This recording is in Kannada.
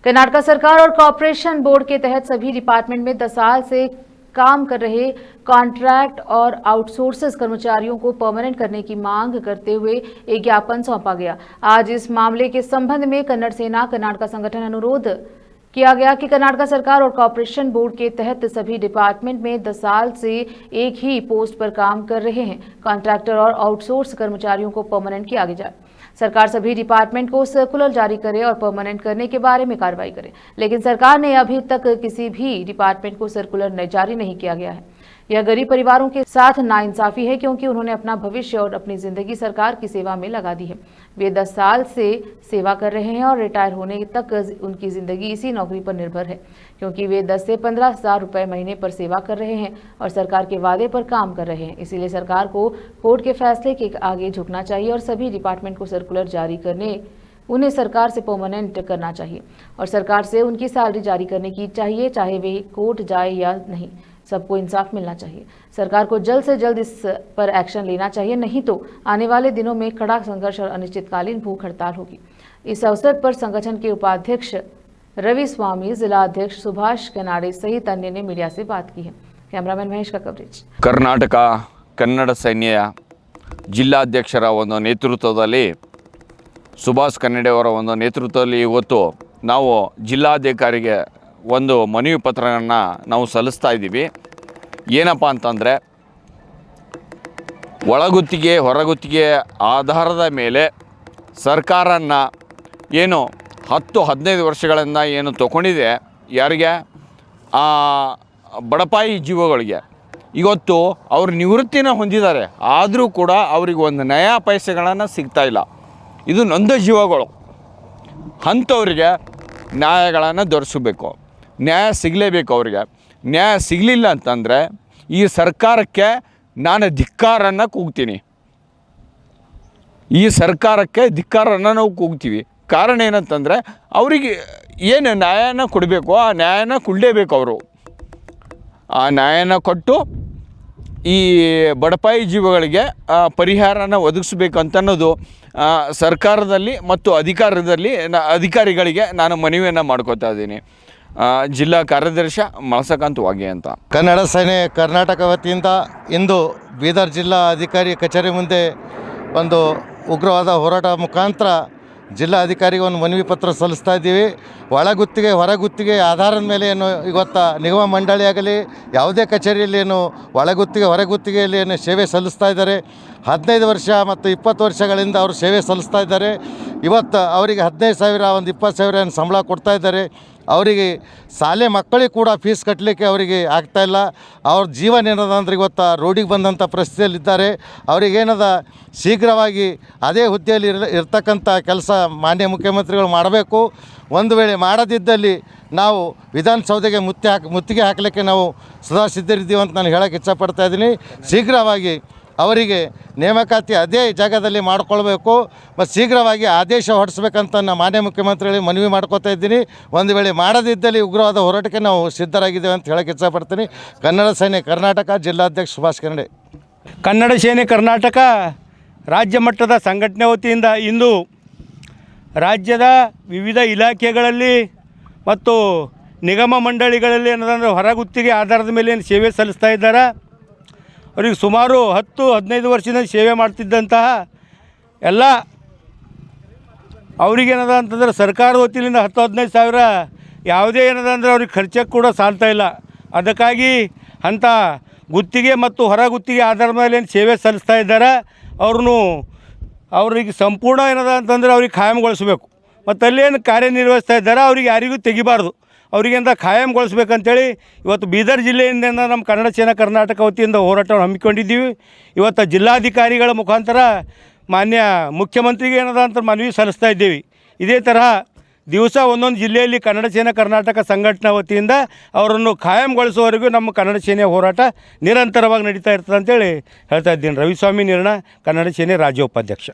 कर्नाटक सरकार और कॉर्पोरेशन बोर्ड के तहत सभी डिपार्टमेंट में 10 साल से काम कर रहे कॉन्ट्रैक्ट और आउटसोर्सेस कर्मचारियों को परमानेंट करने की मांग करते हुए एक ज्ञापन सौंपा गया। आज इस मामले के संबंध में कन्नड़ सेना कर्नाटक संगठन अनुरोध किया गया कि कर्नाटक सरकार और कॉर्पोरेशन बोर्ड के तहत सभी डिपार्टमेंट में 10 साल से एक ही पोस्ट पर काम कर रहे हैं कॉन्ट्रैक्टर और आउटसोर्स कर्मचारियों को परमानेंट किया गया। सरकार सभी डिपार्टमेंट को सर्कुलर जारी करे और परमानेंट करने के बारे में कार्रवाई करे, लेकिन सरकार ने अभी तक किसी भी डिपार्टमेंट को सर्कुलर जारी नहीं किया गया है। यह गरीब परिवारों के साथ नाइंसाफी है, क्योंकि उन्होंने अपना भविष्य और अपनी जिंदगी सरकार की सेवा में लगा दी है। वे 10 साल से सेवा कर रहे हैं और रिटायर होने तक उनकी जिंदगी इसी नौकरी पर निर्भर है, क्योंकि वे 10 से 15 हज़ार रुपये महीने पर सेवा कर रहे हैं और सरकार के वादे पर काम कर रहे हैं। इसीलिए सरकार को कोर्ट के फैसले के आगे झुकना चाहिए और सभी डिपार्टमेंट को सर्कुलर जारी करने उन्हें सरकार से परमानेंट करना चाहिए और सरकार से उनकी सैलरी जारी करने की चाहिए, चाहे वे कोर्ट जाए या नहीं। सबको इंसाफ मिलना चाहिए। सरकार को जल्द से जल्द इस पर एक्शन लेना चाहिए, नहीं तो आने वाले दिनों में कड़ा संघर्ष और अनिश्चितकालीन भूख हड़ताल होगी। इस अवसर पर संगठन के उपाध्यक्ष रवि स्वामी, जिला अध्यक्ष सुभाष कनाडे सहित अन्य ने मीडिया से बात की है। कैमरामैन महेश का कवरेज। कर्नाटक कन्नड़ सैन्य जिल्लाध्यक्षರ ಒಂದು ನೇತೃತ್ವದಲ್ಲಿ ಸುಭಾಷ್ ಕನ್ನಡೆ ಅವರ ಒಂದು ನೇತೃತ್ವದಲ್ಲಿ ಇವತ್ತು ನಾವು ಜಿಲ್ಲಾಧಿಕಾರಿಗೆ ಒಂದು ಮನವಿ ಪತ್ರವನ್ನು ನಾವು ಸಲ್ಲಿಸ್ತಾ ಇದ್ದೀವಿ। ಏನಪ್ಪ ಅಂತಂದರೆ ಒಳಗುತ್ತಿಗೆ ಹೊರಗುತ್ತಿಗೆ ಆಧಾರದ ಮೇಲೆ ಸರ್ಕಾರನ ಏನು 10-15 ವರ್ಷಗಳಿಂದ ಏನು ತಗೊಂಡಿದೆ ಯಾರಿಗೆ ಬಡಪಾಯಿ ಜೀವಗಳಿಗೆ ಇವತ್ತು ಅವರು ನಿವೃತ್ತಿನ ಹೊಂದಿದ್ದಾರೆ, ಆದರೂ ಕೂಡ ಅವರಿಗೆ ಒಂದು ನಯಾ ಪೈಸೆಗಳನ್ನು ಸಿಗ್ತಾ ಇಲ್ಲ। ಇದು ನೊಂದ ಜೀವಗಳು, ಅಂಥವ್ರಿಗೆ ನ್ಯಾಯಗಳನ್ನು ದೊರಕಿಸಬೇಕು, ನ್ಯಾಯ ಸಿಗಲೇಬೇಕು। ಅವರಿಗೆ ನ್ಯಾಯ ಸಿಗಲಿಲ್ಲ ಅಂತಂದರೆ ಈ ಸರ್ಕಾರಕ್ಕೆ ನಾನು ಧಿಕ್ಕಾರನ್ನು ಕೂಗ್ತೀನಿ, ಈ ಸರ್ಕಾರಕ್ಕೆ ಧಿಕ್ಕಾರನ್ನು ನಾವು ಕೂಗ್ತೀವಿ। ಕಾರಣ ಏನಂತಂದರೆ ಅವರಿಗೆ ಏನು ನ್ಯಾಯನ ಕೊಡಬೇಕು ಆ ನ್ಯಾಯನ ಕೊಡಲೇಬೇಕು। ಅವರು ಆ ನ್ಯಾಯನ ಕೊಟ್ಟು ಈ ಬಡಪಾಯಿ ಜೀವಗಳಿಗೆ ಪರಿಹಾರನ ಒದಗಿಸ್ಬೇಕಂತ ಅನ್ನೋದು ಸರ್ಕಾರದಲ್ಲಿ ಮತ್ತು ಅಧಿಕಾರಿಗಳಿಗೆ ನಾನು ಮನವಿಯನ್ನು ಮಾಡ್ಕೋತಾ ಇದ್ದೀನಿ। ಜಿಲ್ಲಾ ಕಾರ್ಯದರ್ಶಿ ಮಳಸಕಾಂತ್ ವಾಗೆ ಅಂತ। ಕನ್ನಡ ಸೇನೆ ಕರ್ನಾಟಕ ವತಿಯಿಂದ ಇಂದು ಬೀದರ್ ಜಿಲ್ಲಾ ಅಧಿಕಾರಿ ಕಚೇರಿ ಮುಂದೆ ಒಂದು ಉಗ್ರವಾದ ಹೋರಾಟ ಮುಖಾಂತರ ಜಿಲ್ಲಾ ಅಧಿಕಾರಿಗೆ ಒಂದು ಮನವಿ ಪತ್ರ ಸಲ್ಲಿಸ್ತಾ ಇದ್ದೀವಿ। ಒಳಗುತ್ತಿಗೆ ಹೊರಗುತ್ತಿಗೆ ಆಧಾರದ ಮೇಲೆ ಏನು ಇವತ್ತು ನಿಗಮ ಮಂಡಳಿ ಆಗಲಿ ಯಾವುದೇ ಕಚೇರಿಯಲ್ಲಿ ಏನು ಒಳಗುತ್ತಿಗೆ ಹೊರಗುತ್ತಿಗೆಯಲ್ಲಿ ಏನು ಸೇವೆ ಸಲ್ಲಿಸ್ತಾ ಇದ್ದಾರೆ, 15 ವರ್ಷ ಮತ್ತು 20 ವರ್ಷಗಳಿಂದ ಅವರು ಸೇವೆ ಸಲ್ಲಿಸ್ತಾ ಇದ್ದಾರೆ। ಇವತ್ತು ಅವರಿಗೆ 15,000 ಒಂದು 20,000 ಏನು ಸಂಬಳ ಕೊಡ್ತಾ ಇದ್ದಾರೆ। ಅವರಿಗೆ ಶಾಲೆ ಮಕ್ಕಳಿಗೆ ಕೂಡ ಫೀಸ್ ಕಟ್ಟಲಿಕ್ಕೆ ಅವರಿಗೆ ಆಗ್ತಾಯಿಲ್ಲ। ಅವ್ರ ಜೀವನ ಏನದ ಅಂದ್ರೆ ಇವತ್ತು ರೋಡಿಗೆ ಬಂದಂಥ ಪರಿಸ್ಥಿತಿಯಲ್ಲಿದ್ದಾರೆ। ಅವರಿಗೇನದ ಶೀಘ್ರವಾಗಿ ಅದೇ ಹುದ್ದೆಯಲ್ಲಿ ಇರ್ತಕ್ಕಂಥ ಕೆಲಸ ಮಾನ್ಯ ಮುಖ್ಯಮಂತ್ರಿಗಳು ಮಾಡಬೇಕು। ಒಂದು ವೇಳೆ ಮಾಡದಿದ್ದಲ್ಲಿ ನಾವು ವಿಧಾನಸೌಧೆಗೆ ಮುತ್ತಿಗೆ ಹಾಕಲಿಕ್ಕೆ ನಾವು ಸದಾ ಸಿದ್ಧರಿದ್ದೀವಿ ಅಂತ ನಾನು ಹೇಳೋಕ್ಕೆ ಇಷ್ಟಪಡ್ತಾ ಇದ್ದೀನಿ। ಶೀಘ್ರವಾಗಿ ಅವರಿಗೆ ನೇಮಕಾತಿ ಅದೇ ಜಾಗದಲ್ಲಿ ಮಾಡಿಕೊಳ್ಬೇಕು ಮತ್ತು ಶೀಘ್ರವಾಗಿ ಆದೇಶ ಹೊರಡಿಸ್ಬೇಕಂತ ನಾನು ಮಾನ್ಯ ಮುಖ್ಯಮಂತ್ರಿಗಳಿಗೆ ಮನವಿ ಮಾಡ್ಕೋತಾ ಇದ್ದೀನಿ। ಒಂದು ವೇಳೆ ಮಾಡದಿದ್ದಲ್ಲಿ ಉಗ್ರವಾದ ಹೋರಾಟಕ್ಕೆ ನಾವು ಸಿದ್ಧರಾಗಿದ್ದೇವೆ ಅಂತ ಹೇಳೋಕ್ಕೆ ಇಷ್ಟಪಡ್ತೀನಿ। ಕನ್ನಡ ಸೇನೆ ಕರ್ನಾಟಕ ಜಿಲ್ಲಾಧ್ಯಕ್ಷ ಸುಭಾಷ್ ಕನ್ನಡೆ। ಕನ್ನಡ ಸೇನೆ ಕರ್ನಾಟಕ ರಾಜ್ಯ ಮಟ್ಟದ ಸಂಘಟನೆ ವತಿಯಿಂದ ಇಂದು ರಾಜ್ಯದ ವಿವಿಧ ಇಲಾಖೆಗಳಲ್ಲಿ ಮತ್ತು ನಿಗಮ ಮಂಡಳಿಗಳಲ್ಲಿ ಏನದಂದರೆ ಹೊರಗುತ್ತಿಗೆ ಆಧಾರದ ಮೇಲೆ ಏನು ಸೇವೆ ಸಲ್ಲಿಸ್ತಾ ಇದ್ದಾರೆ, ಅವರಿಗೆ ಸುಮಾರು 10-15 ವರ್ಷದಿಂದ ಸೇವೆ ಮಾಡ್ತಿದ್ದಂತಹ ಎಲ್ಲ ಅವ್ರಿಗೇನದ ಅಂತಂದ್ರೆ ಸರ್ಕಾರದ ವತಿಯಿಂದ 10-15 ಸಾವಿರ ಯಾವುದೇ ಏನದ ಅಂದರೆ ಅವ್ರಿಗೆ ಖರ್ಚಕ್ಕೆ ಕೂಡ ಸಾಲ್ತಾ ಇಲ್ಲ। ಅದಕ್ಕಾಗಿ ಅಂಥ ಗುತ್ತಿಗೆ ಮತ್ತು ಹೊರಗುತ್ತಿಗೆ ಆಧಾರದ ಮೇಲೆ ಏನು ಸೇವೆ ಸಲ್ಲಿಸ್ತಾ ಇದ್ದಾರೆ ಅವ್ರಿಗೆ ಸಂಪೂರ್ಣ ಏನದ ಅಂತಂದರೆ ಅವ್ರಿಗೆ ಖಾಯಂಗೊಳಿಸ್ಬೇಕು ಮತ್ತು ಅಲ್ಲೇನು ಕಾರ್ಯನಿರ್ವಹಿಸ್ತಾ ಇದ್ದಾರೆ ಅವ್ರಿಗೆ ಯಾರಿಗೂ ತೆಗಿಬಾರ್ದು, ಅವರಿಗೆಂತ ಖಾಯಂಗೊಳಿಸ್ಬೇಕಂತೇಳಿ ಇವತ್ತು ಬೀದರ್ ಜಿಲ್ಲೆಯಿಂದ ನಮ್ಮ ಕನ್ನಡ ಸೇನಾ ಕರ್ನಾಟಕ ವತಿಯಿಂದ ಹೋರಾಟವನ್ನು ಹಮ್ಮಿಕೊಂಡಿದ್ದೀವಿ। ಇವತ್ತು ಜಿಲ್ಲಾಧಿಕಾರಿಗಳ ಮುಖಾಂತರ ಮಾನ್ಯ ಮುಖ್ಯಮಂತ್ರಿಗೆ ಏನದ ಅಂತ ಮನವಿ ಸಲ್ಲಿಸ್ತಾ ಇದ್ದೀವಿ। ಇದೇ ತರಹ ದಿವಸ ಒಂದೊಂದು ಜಿಲ್ಲೆಯಲ್ಲಿ ಕನ್ನಡ ಸೇನಾ ಕರ್ನಾಟಕ ಸಂಘಟನಾ ವತಿಯಿಂದ ಅವರನ್ನು ಖಾಯಂಗೊಳಿಸುವವರೆಗೂ ನಮ್ಮ ಕನ್ನಡ ಸೇನೆಯ ಹೋರಾಟ ನಿರಂತರವಾಗಿ ನಡೀತಾ ಇರ್ತದೆ ಅಂತೇಳಿ ಹೇಳ್ತಾ ಇದ್ದೀನಿ। ರವಿಸ್ವಾಮಿ ನಿರ್ಣ, ಕನ್ನಡ ಸೇನೆ ರಾಜ್ಯ ಉಪಾಧ್ಯಕ್ಷ।